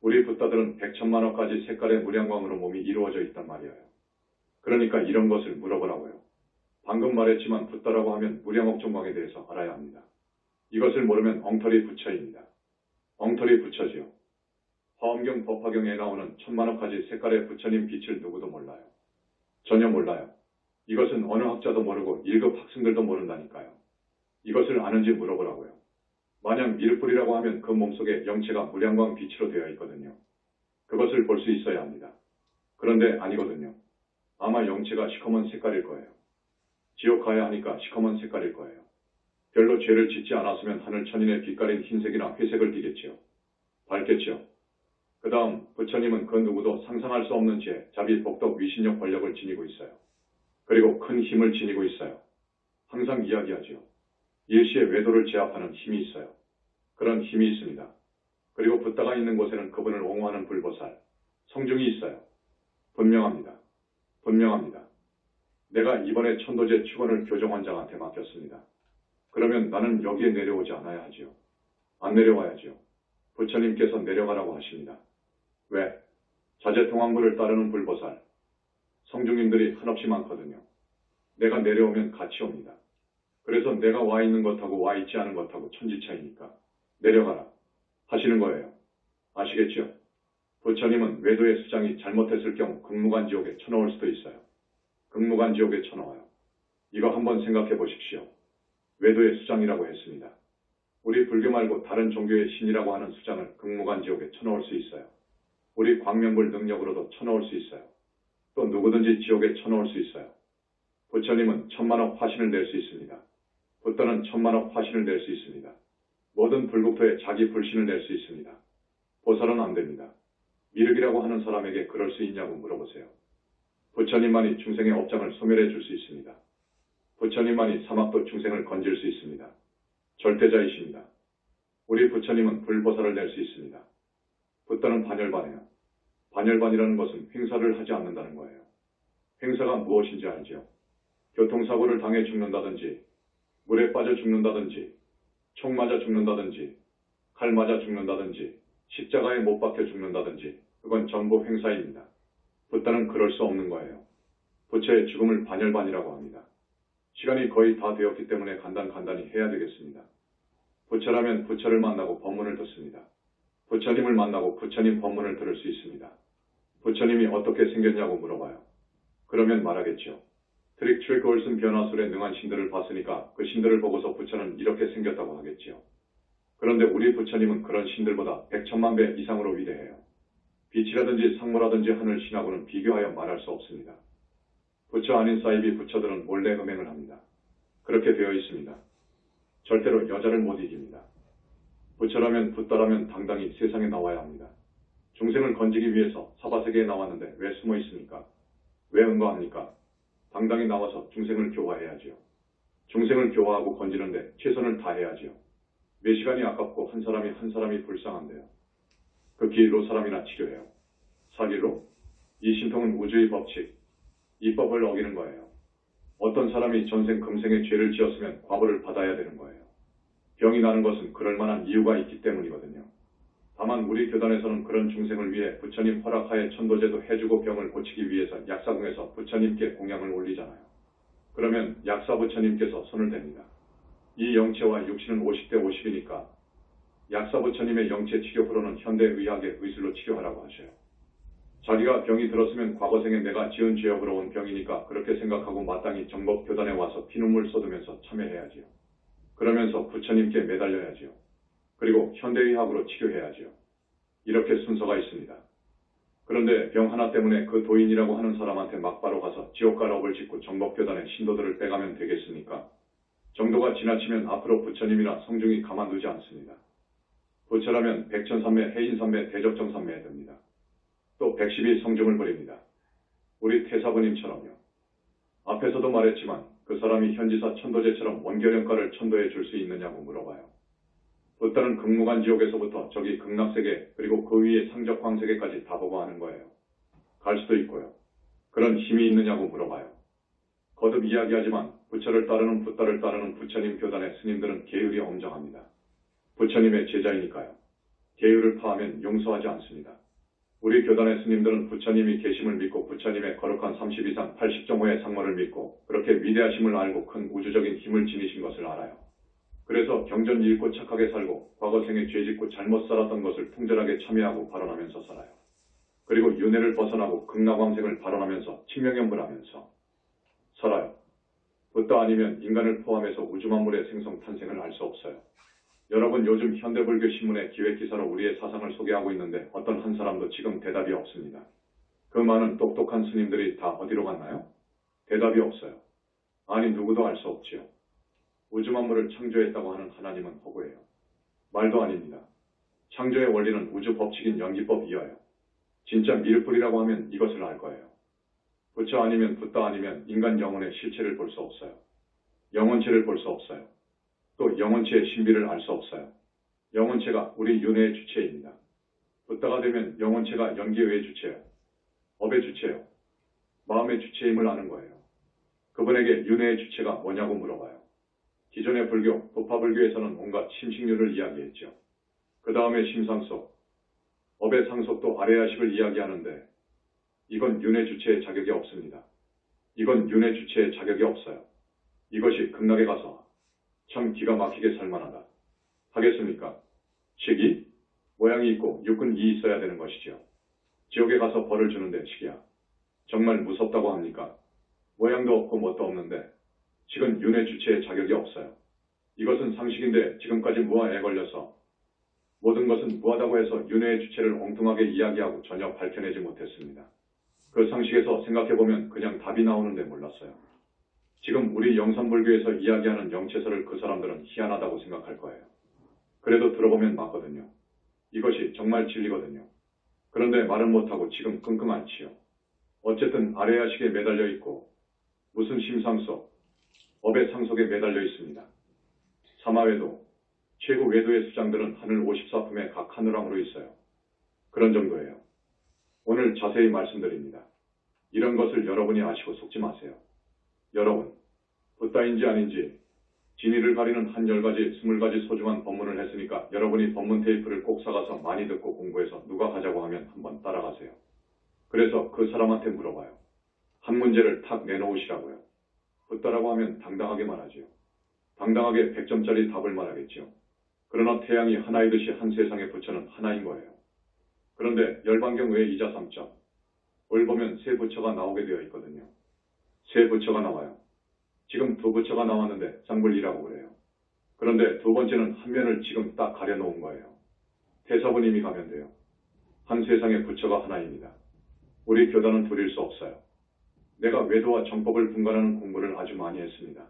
우리 붓다들은 100천만억까지 색깔의 무량광으로 몸이 이루어져 있단 말이에요. 그러니까 이런 것을 물어보라고요. 방금 말했지만 붓다라고 하면 무량업종광에 대해서 알아야 합니다. 이것을 모르면 엉터리 부처입니다. 엉터리 부처지요. 화엄경 법화경에 나오는 1000만억까지 색깔의 부처님 빛을 누구도 몰라요. 전혀 몰라요. 이것은 어느 학자도 모르고 1급 학생들도 모른다니까요. 이것을 아는지 물어보라고요. 만약 미륵불이라고 하면 그 몸속에 영체가 무량광 빛으로 되어 있거든요. 그것을 볼 수 있어야 합니다. 그런데 아니거든요. 아마 영체가 시커먼 색깔일 거예요. 지옥 가야 하니까 시커먼 색깔일 거예요. 별로 죄를 짓지 않았으면 하늘 천인의 빛깔인 흰색이나 회색을 띠겠지요. 밝겠지요. 그 다음 부처님은 그 누구도 상상할 수 없는 지혜, 자비, 복덕, 위신력, 권력을 지니고 있어요. 그리고 큰 힘을 지니고 있어요. 항상 이야기하지요. 일시의 외도를 제압하는 힘이 있어요. 그런 힘이 있습니다. 그리고 붓다가 있는 곳에는 그분을 옹호하는 불보살, 성중이 있어요. 분명합니다. 분명합니다. 내가 이번에 천도제 축원을 교정원장한테 맡겼습니다. 그러면 나는 여기에 내려오지 않아야 하지요. 안 내려와야지요. 부처님께서 내려가라고 하십니다. 왜? 자제통왕부를 따르는 불보살, 성중님들이 한없이 많거든요. 내가 내려오면 같이 옵니다. 그래서 내가 와 있는 것하고 와 있지 않은 것하고 천지차이니까 내려가라 하시는 거예요. 아시겠죠? 부처님은 외도의 수장이 잘못했을 경우 극무간지옥에 쳐넣을 수도 있어요. 극무간지옥에 쳐넣어요. 이거 한번 생각해 보십시오. 외도의 수장이라고 했습니다. 우리 불교 말고 다른 종교의 신이라고 하는 수장을 극무간지옥에 쳐넣을 수 있어요. 우리 광명불 능력으로도 쳐넣을 수 있어요. 또 누구든지 지옥에 쳐넣을 수 있어요. 부처님은 1000만억 화신을 낼 수 있습니다. 붓다는 1000만억 화신을 낼 수 있습니다. 모든 불국토에 자기 불신을 낼 수 있습니다. 보살은 안 됩니다. 미륵이라고 하는 사람에게 그럴 수 있냐고 물어보세요. 부처님만이 중생의 업장을 소멸해 줄 수 있습니다. 부처님만이 사막도 중생을 건질 수 있습니다. 절대자이십니다. 우리 부처님은 불보살을 낼 수 있습니다. 붓다는 반열반이에요. 반열반이라는 것은 횡사를 하지 않는다는 거예요. 횡사가 무엇인지 알죠? 교통사고를 당해 죽는다든지, 물에 빠져 죽는다든지, 총 맞아 죽는다든지, 칼 맞아 죽는다든지, 십자가에 못 박혀 죽는다든지, 그건 전부 횡사입니다. 붓다는 그럴 수 없는 거예요. 부처의 죽음을 반열반이라고 합니다. 시간이 거의 다 되었기 때문에 간단히 해야 되겠습니다. 부처라면 부처를 만나고 법문을 듣습니다. 부처님을 만나고 부처님 법문을 들을 수 있습니다. 부처님이 어떻게 생겼냐고 물어봐요. 그러면 말하겠죠. 트릭 올슨 변화술에 능한 신들을 봤으니까 그 신들을 보고서 부처는 이렇게 생겼다고 하겠지요. 그런데 우리 부처님은 그런 신들보다 100,000만 배 이상으로 위대해요. 빛이라든지 상무라든지 하늘 신하고는 비교하여 말할 수 없습니다. 부처 아닌 사이비 부처들은 몰래 음행을 합니다. 그렇게 되어 있습니다. 절대로 여자를 못 이깁니다. 부처라면 붓다라면 당당히 세상에 나와야 합니다. 중생을 건지기 위해서 사바세계에 나왔는데 왜 숨어 있습니까? 왜 응거합니까? 당당히 나와서 중생을 교화해야지요. 중생을 교화하고 건지는데 최선을 다해야지요. 몇 시간이 아깝고 한 사람이 불쌍한데요. 그 길로 사람이나 치료해요. 사길로? 이 신통은 우주의 법칙, 이 법을 어기는 거예요. 어떤 사람이 전생 금생에 죄를 지었으면 과보를 받아야 되는 거예요. 병이 나는 것은 그럴 만한 이유가 있기 때문이거든요. 다만 우리 교단에서는 그런 중생을 위해 부처님 허락하에 천도제도 해주고 병을 고치기 위해서 약사궁에서 부처님께 공양을 올리잖아요. 그러면 약사 부처님께서 손을 댑니다. 이 영체와 육신은 50대 50이니까 약사 부처님의 영체 치료프로는 현대의학의 의술로 치료하라고 하셔요. 자기가 병이 들었으면 과거생에 내가 지은 죄업으로 온 병이니까 그렇게 생각하고 마땅히 정법 교단에 와서 피눈물 쏟으면서 참여해야지요. 그러면서 부처님께 매달려야지요. 그리고 현대의학으로 치료해야지요. 이렇게 순서가 있습니다. 그런데 병 하나 때문에 그 도인이라고 하는 사람한테 막바로 가서 지옥갈 업을 짓고 정법교단의 신도들을 빼가면 되겠습니까? 정도가 지나치면 앞으로 부처님이나 성중이 가만두지 않습니다. 부처라면 백천삼매, 해인삼매, 대적정삼매에 듭니다. 또 112 성중을 버립니다. 우리 태사부님처럼요. 앞에서도 말했지만 그 사람이 현지사 천도제처럼 원결연가를 천도해 줄 수 있느냐고 물어봐요. 붓다는 극무간지옥에서부터 저기 극락세계 그리고 그 위에 상적광세계까지 다 보고 하는 거예요. 갈 수도 있고요. 그런 힘이 있느냐고 물어봐요. 거듭 이야기하지만 부처를 따르는 붓다를 따르는 부처님 교단의 스님들은 계율이 엄정합니다. 부처님의 제자이니까요. 계율을 파하면 용서하지 않습니다. 우리 교단의 스님들은 부처님이 계심을 믿고 부처님의 거룩한 30 이상 80.5의 상모를 믿고 그렇게 위대하심을 알고 큰 우주적인 힘을 지니신 것을 알아요. 그래서 경전 읽고 착하게 살고 과거생에 죄짓고 잘못 살았던 것을 통절하게 참여하고 발언하면서 살아요. 그리고 윤회를 벗어나고 극락왕생을 발언하면서 칭명연불하면서 살아요. 붓다 아니면 인간을 포함해서 우주 만물의 생성 탄생을 알 수 없어요. 여러분 요즘 현대불교 신문의 기획기사로 우리의 사상을 소개하고 있는데 어떤 한 사람도 지금 대답이 없습니다. 그 많은 똑똑한 스님들이 다 어디로 갔나요? 대답이 없어요. 아니 누구도 알 수 없지요. 우주 만물을 창조했다고 하는 하나님은 허구예요. 말도 아닙니다. 창조의 원리는 우주 법칙인 연기법이어요. 진짜 밀불이라고 하면 이것을 알 거예요. 부처 아니면 붓다 아니면 인간 영혼의 실체를 볼 수 없어요. 영혼체를 볼 수 없어요. 또 영혼체의 신비를 알 수 없어요. 영혼체가 우리 윤회의 주체입니다. 붓다가 되면 영혼체가 연기의 주체예요. 업의 주체예요. 마음의 주체임을 아는 거예요. 그분에게 윤회의 주체가 뭐냐고 물어봐요. 기존의 불교, 도파불교에서는 온갖 심식류를 이야기했죠. 그 다음에 심상속, 업의 상속도 아레야식을 이야기하는데 이건 윤회 주체의 자격이 없습니다. 이건 윤회 주체의 자격이 없어요. 이것이 극락에 가서 참 기가 막히게 살만하다. 하겠습니까? 식이 모양이 있고 육은 이 있어야 되는 것이죠. 지옥에 가서 벌을 주는데 식이야. 정말 무섭다고 합니까? 모양도 없고 뭣도 없는데 식은 윤회 주체의 자격이 없어요. 이것은 상식인데 지금까지 무아에 걸려서 모든 것은 무하다고 해서 윤회의 주체를 엉뚱하게 이야기하고 전혀 밝혀내지 못했습니다. 그 상식에서 생각해보면 그냥 답이 나오는데 몰랐어요. 지금 우리 영산불교에서 이야기하는 영체설을 그 사람들은 희한하다고 생각할 거예요. 그래도 들어보면 맞거든요. 이것이 정말 진리거든요. 그런데 말은 못하고 지금 끙끙 앓지요. 어쨌든 아레야식에 매달려 있고 무슨 심상속, 업의 상속에 매달려 있습니다. 사마외도, 최고 외도의 수장들은 하늘 54품에 각 하늘왕으로 있어요. 그런 정도예요. 오늘 자세히 말씀드립니다. 이런 것을 여러분이 아시고 속지 마세요. 여러분, 붓다인지 아닌지 진위를 가리는 한 10가지, 20가지 소중한 법문을 했으니까 여러분이 법문 테이프를 꼭 사가서 많이 듣고 공부해서 누가 가자고 하면 한번 따라가세요. 그래서 그 사람한테 물어봐요. 한 문제를 탁 내놓으시라고요. 붓다라고 하면 당당하게 말하지요. 당당하게 100점짜리 답을 말하겠지요. 그러나 태양이 하나이듯이 한 세상의 부처는 하나인 거예요. 그런데 열반경 외에 이자 3점. 올 보면 세 부처가 나오게 되어 있거든요. 세 부처가 나와요. 지금 두 부처가 나왔는데 쌍불이라고 그래요. 그런데 두 번째는 한 면을 지금 딱 가려놓은 거예요. 태사부님이 가면 돼요. 한 세상의 부처가 하나입니다. 우리 교단은 둘일 수 없어요. 내가 외도와 정법을 분간하는 공부를 아주 많이 했습니다.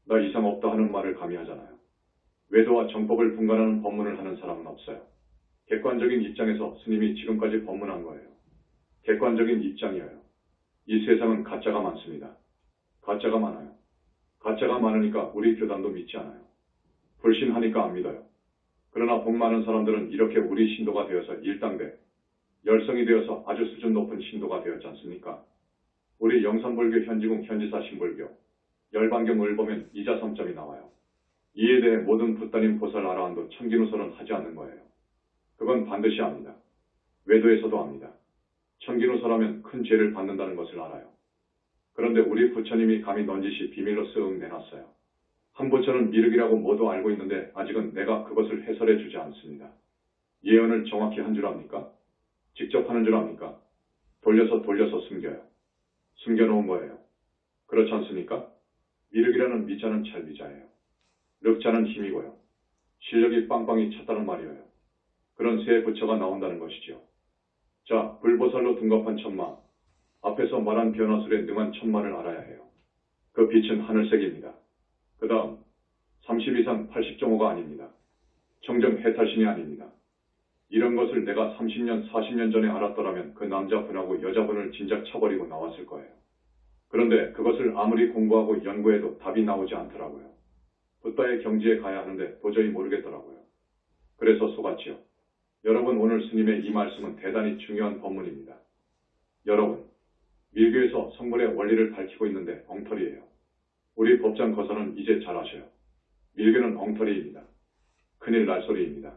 나 이상 없다 하는 말을 감히 하잖아요. 외도와 정법을 분간하는 법문을 하는 사람은 없어요. 객관적인 입장에서 스님이 지금까지 법문한 거예요. 객관적인 입장이에요. 이 세상은 가짜가 많습니다. 가짜가 많아요. 가짜가 많으니까 우리 교단도 믿지 않아요. 불신하니까 안 믿어요. 그러나 복 많은 사람들은 이렇게 우리 신도가 되어서 일당백, 열성이 되어서 아주 수준 높은 신도가 되었지 않습니까? 우리 영산불교 현지궁 현지사 신불교, 열반경을 보면 이자 3점이 나와요. 이에 대해 모든 붓다님 보살 아라한도 청기누설은 하지 않는 거예요. 그건 반드시 합니다. 외도에서도 합니다. 청기누설하면 큰 죄를 받는다는 것을 알아요. 그런데 우리 부처님이 감히 넌지시 비밀로 쓱 내놨어요. 한 부처는 미륵이라고 모두 알고 있는데 아직은 내가 그것을 해설해 주지 않습니다. 예언을 정확히 한 줄 압니까? 직접 하는 줄 압니까? 돌려서 숨겨요. 숨겨놓은 거예요. 그렇지 않습니까? 미륵이라는 미자는 찰미자예요. 륵자는 힘이고요. 실력이 빵빵히 찼다는 말이에요. 그런 세 부처가 나온다는 것이죠. 자, 불보살로 둔갑한 천마, 앞에서 말한 변화술에 능한 천마를 알아야 해요. 그 빛은 하늘색입니다. 그 다음 30 이상 80정호가 아닙니다. 청정 해탈신이 아닙니다. 이런 것을 내가 30년, 40년 전에 알았더라면 그 남자분하고 여자분을 진작 쳐버리고 나왔을 거예요. 그런데 그것을 아무리 공부하고 연구해도 답이 나오지 않더라고요. 붓다의 경지에 가야 하는데 도저히 모르겠더라고요. 그래서 속았지요. 여러분, 오늘 스님의 이 말씀은 대단히 중요한 법문입니다. 여러분, 밀교에서 성불의 원리를 밝히고 있는데 엉터리예요. 우리 법장 거사는 이제 잘 아셔요. 밀교는 엉터리입니다. 큰일 날 소리입니다.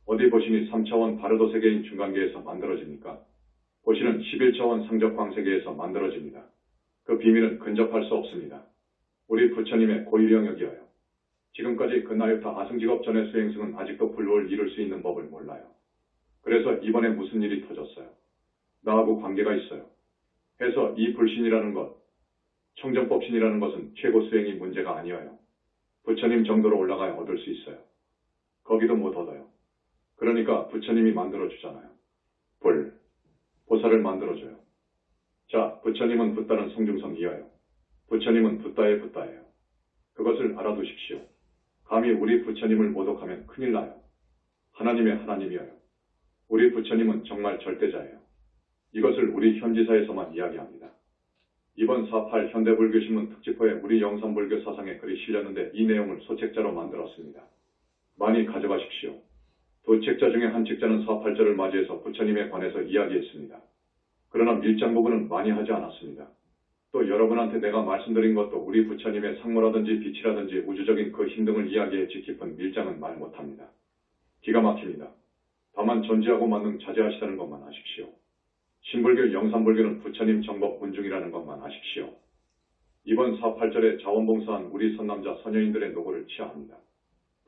어디 보시니 3차원 바르도 세계인 중간계에서 만들어집니까? 보시는 11차원 상적광세계에서 만들어집니다. 그 비밀은 근접할 수 없습니다. 우리 부처님의 고유 영역이어요. 지금까지 그 나유타 아승직업 전의 수행승은 아직도 불법을 이룰 수 있는 법을 몰라요. 그래서 이번에 무슨 일이 터졌어요. 나하고 관계가 있어요. 해서 이 불신이라는 것, 청정법신이라는 것은 최고 수행이 문제가 아니어요. 부처님 정도로 올라가야 얻을 수 있어요. 거기도 못 얻어요. 그러니까 부처님이 만들어주잖아요. 보살을 만들어줘요. 자, 부처님은 붓다는 성중성이어요. 부처님은 붓다의 붓다예요. 그것을 알아두십시오. 감히 우리 부처님을 모독하면 큰일 나요. 하나님의 하나님이어요. 우리 부처님은 정말 절대자예요. 이것을 우리 현지사에서만 이야기합니다. 이번 4.8 현대불교신문 특집호에 우리 영산불교 사상에 글이 실렸는데 이 내용을 소책자로 만들었습니다. 많이 가져가십시오. 두 책자 중에 한 책자는 4.8절을 맞이해서 부처님에 관해서 이야기했습니다. 그러나 밀장 부분은 많이 하지 않았습니다. 또 여러분한테 내가 말씀드린 것도 우리 부처님의 상모라든지 빛이라든지 우주적인 그 힘 등을 이야기했지 깊은 밀장은 말 못합니다. 기가 막힙니다. 다만 존재하고 만능 자제하시다는 것만 아십시오. 신불교 영산불교는 부처님 정법 운중이라는 것만 아십시오. 이번 4.8절에 자원봉사한 우리 선남자 선녀인들의 노고를 치하합니다.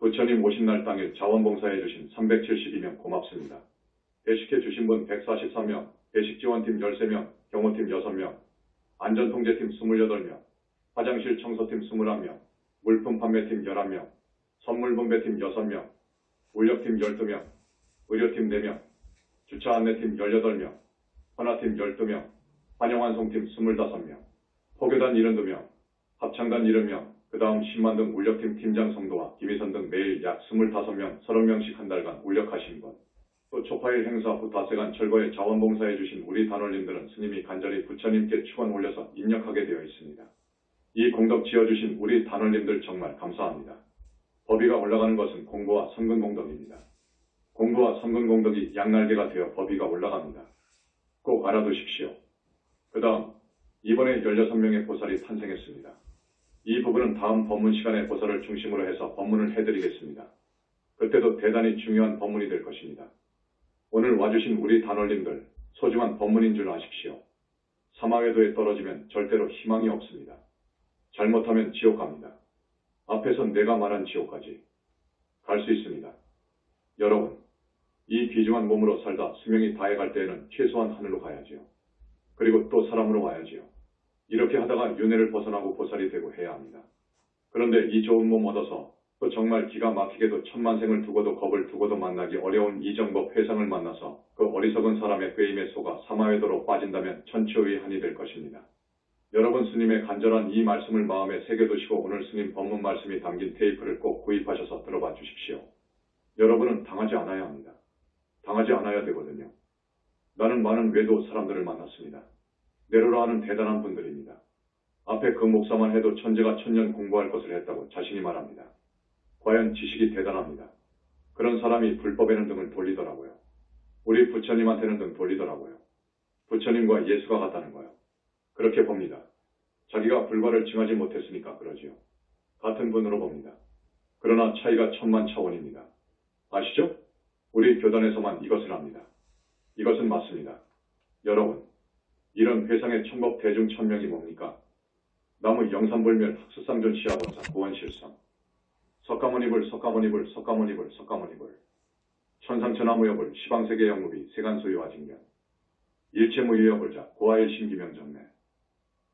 부처님 오신 날 당일 자원봉사해 주신 372명 고맙습니다. 배식해 주신 분 143명, 배식지원팀 13명, 경호팀 6명, 안전통제팀 28명, 화장실 청소팀 21명, 물품 판매팀 11명, 선물분배팀 6명, 울력팀 12명, 의료팀 4명, 주차 안내팀 18명, 헌화팀 12명, 환영환송팀 25명, 포교단 72명, 합창단 70명, 그 다음 10만 등 울력팀 팀장 성도와 김희선 등 매일 약 25명, 30명씩 한 달간 울력하신 분, 또 초파일 행사 후 닷새간 철거에 자원봉사해 주신 우리 단원님들은 스님이 간절히 부처님께 축원 올려서 입력하게 되어 있습니다. 이 공덕 지어주신 우리 단원님들 정말 감사합니다. 법위가 올라가는 것은 공부와 선근공덕입니다. 공부와 선근공덕이 양날개가 되어 법위가 올라갑니다. 꼭 알아두십시오. 그 다음 이번에 16명의 보살이 탄생했습니다. 이 부분은 다음 법문 시간에 보살을 중심으로 해서 법문을 해드리겠습니다. 그때도 대단히 중요한 법문이 될 것입니다. 오늘 와주신 우리 단원님들 소중한 법문인 줄 아십시오. 사마외도에 떨어지면 절대로 희망이 없습니다. 잘못하면 지옥 갑니다. 앞에선 내가 말한 지옥까지 갈 수 있습니다. 여러분, 이 귀중한 몸으로 살다 수명이 다해갈 때에는 최소한 하늘로 가야지요. 그리고 또 사람으로 와야지요. 이렇게 하다가 윤회를 벗어나고 보살이 되고 해야 합니다. 그런데 이 좋은 몸 얻어서 또 정말 기가 막히게도 천만생을 두고도 겁을 두고도 만나기 어려운 이정법 회상을 만나서 그 어리석은 사람의 꾀임에 속아 사마외도로 빠진다면 천추의 한이 될 것입니다. 여러분 스님의 간절한 이 말씀을 마음에 새겨두시고 오늘 스님 법문 말씀이 담긴 테이프를 꼭 구입하셔서 들어봐 주십시오. 여러분은 당하지 않아야 합니다. 당하지 않아야 되거든요. 나는 많은 외도 사람들을 만났습니다. 내로라 하는 대단한 분들입니다. 앞에 그 목사만 해도 천재가 천년 공부할 것을 했다고 자신이 말합니다. 과연 지식이 대단합니다. 그런 사람이 불법에는 등을 돌리더라고요. 우리 부처님한테는 등 돌리더라고요. 부처님과 예수가 같다는 거요. 그렇게 봅니다. 자기가 불과를 증하지 못했으니까 그러지요. 같은 분으로 봅니다. 그러나 차이가 천만차원입니다. 아시죠? 우리 교단에서만 이것을 합니다. 이것은 맞습니다. 여러분, 이런 회상의 청법 대중 천명이 뭡니까? 나무 영산불멸 흑수상존 시아본사 고원실성 석가모니불 석가모니불 석가모니불 석가모니불 천상천하무여불 시방세계 영무비 세간소유와 직면 일체무유여불자 고아일신기명정매